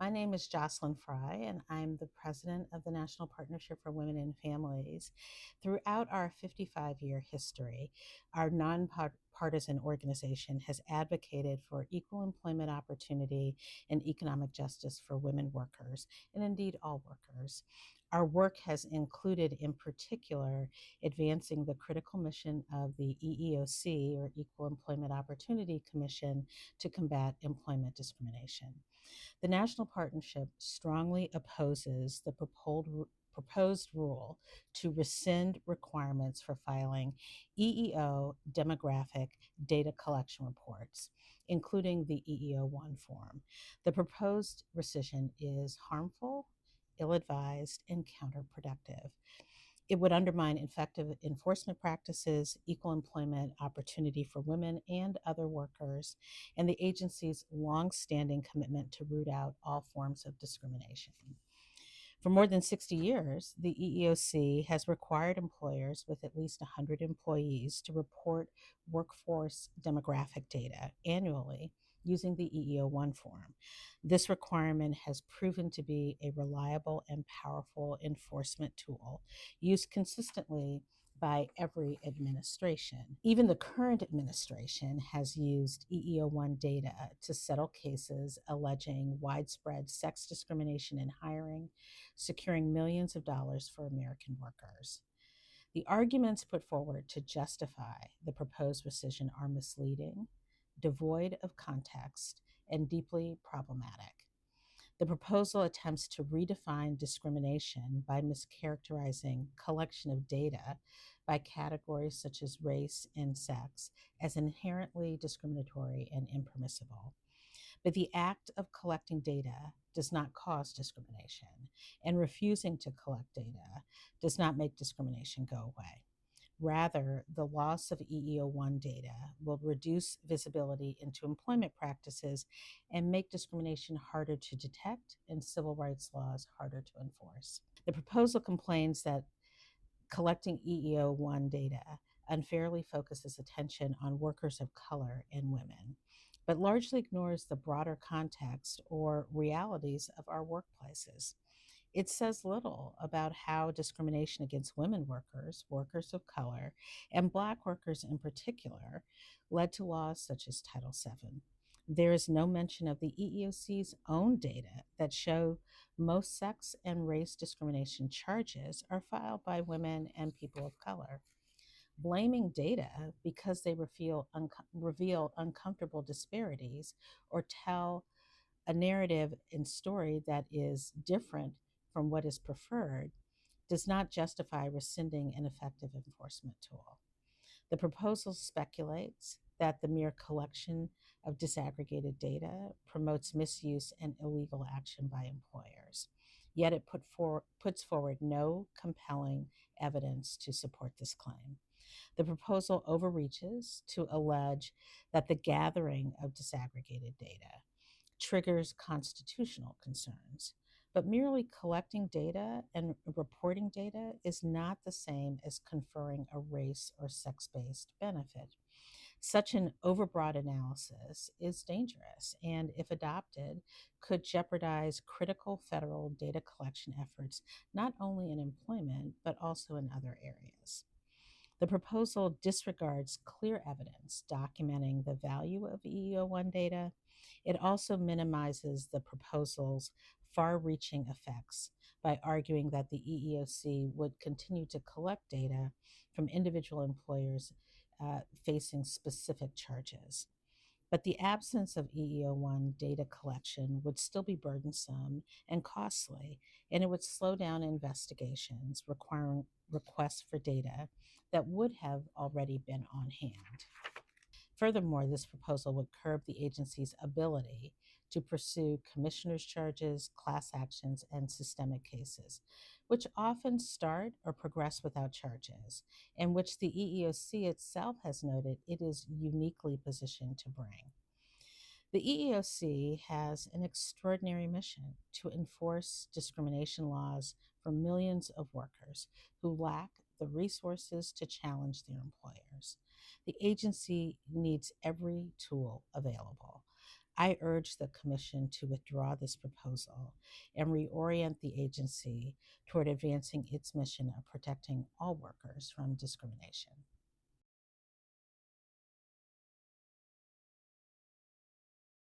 My name is Jocelyn Frye, and I'm the president of the National Partnership for Women and Families. Throughout our 55-year history, our nonpartisan organization has advocated for equal employment opportunity and economic justice for women workers, and indeed all workers. Our work has included, in particular, advancing the critical mission of the EEOC, or Equal Employment Opportunity Commission, to combat employment discrimination. The National Partnership strongly opposes the proposed rule to rescind requirements for filing EEO demographic data collection reports, including the EEO-1 form. The proposed rescission is harmful, ill-advised, and counterproductive. It would undermine effective enforcement practices, equal employment opportunity for women and other workers, and the agency's longstanding commitment to root out all forms of discrimination. For more than 60 years, the EEOC has required employers with at least 100 employees to report workforce demographic data annually using the EEO-1 form. This requirement has proven to be a reliable and powerful enforcement tool used consistently by every administration. Even the current administration has used EEO-1 data to settle cases alleging widespread sex discrimination in hiring, securing millions of dollars for American workers. The arguments put forward to justify the proposed rescission are misleading, devoid of context, and deeply problematic. The proposal attempts to redefine discrimination by mischaracterizing collection of data by categories such as race and sex as inherently discriminatory and impermissible. But the act of collecting data does not cause discrimination, and refusing to collect data does not make discrimination go away. Rather, the loss of EEO-1 data will reduce visibility into employment practices and make discrimination harder to detect and civil rights laws harder to enforce. The proposal complains that collecting EEO-1 data unfairly focuses attention on workers of color and women, but largely ignores the broader context or realities of our workplaces. It says little about how discrimination against women workers, workers of color, and Black workers in particular led to laws such as Title VII. There is no mention of the EEOC's own data that show most sex and race discrimination charges are filed by women and people of color. Blaming data because they reveal uncomfortable disparities or tell a narrative and story that is different from what is preferred does not justify rescinding an effective enforcement tool. The proposal speculates that the mere collection of disaggregated data promotes misuse and illegal action by employers. Yet it puts forward no compelling evidence to support this claim. The proposal overreaches to allege that the gathering of disaggregated data triggers constitutional concerns. But merely collecting data and reporting data is not the same as conferring a race or sex based benefit. Such an overbroad analysis is dangerous and, if adopted, could jeopardize critical federal data collection efforts not only in employment but also in other areas. The proposal disregards clear evidence documenting the value of EEO-1 data. It also minimizes the proposal's far reaching effects by arguing that the EEOC would continue to collect data from individual employers facing specific charges. But the absence of EEO-1 data collection would still be burdensome and costly, and it would slow down investigations requiring requests for data that would have already been on hand. Furthermore, this proposal would curb the agency's ability to pursue commissioners' charges, class actions, and systemic cases, which often start or progress without charges, and which the EEOC itself has noted it is uniquely positioned to bring. The EEOC has an extraordinary mission to enforce discrimination laws for millions of workers who lack the resources to challenge their employers. The agency needs every tool available. I urge the Commission to withdraw this proposal and reorient the agency toward advancing its mission of protecting all workers from discrimination.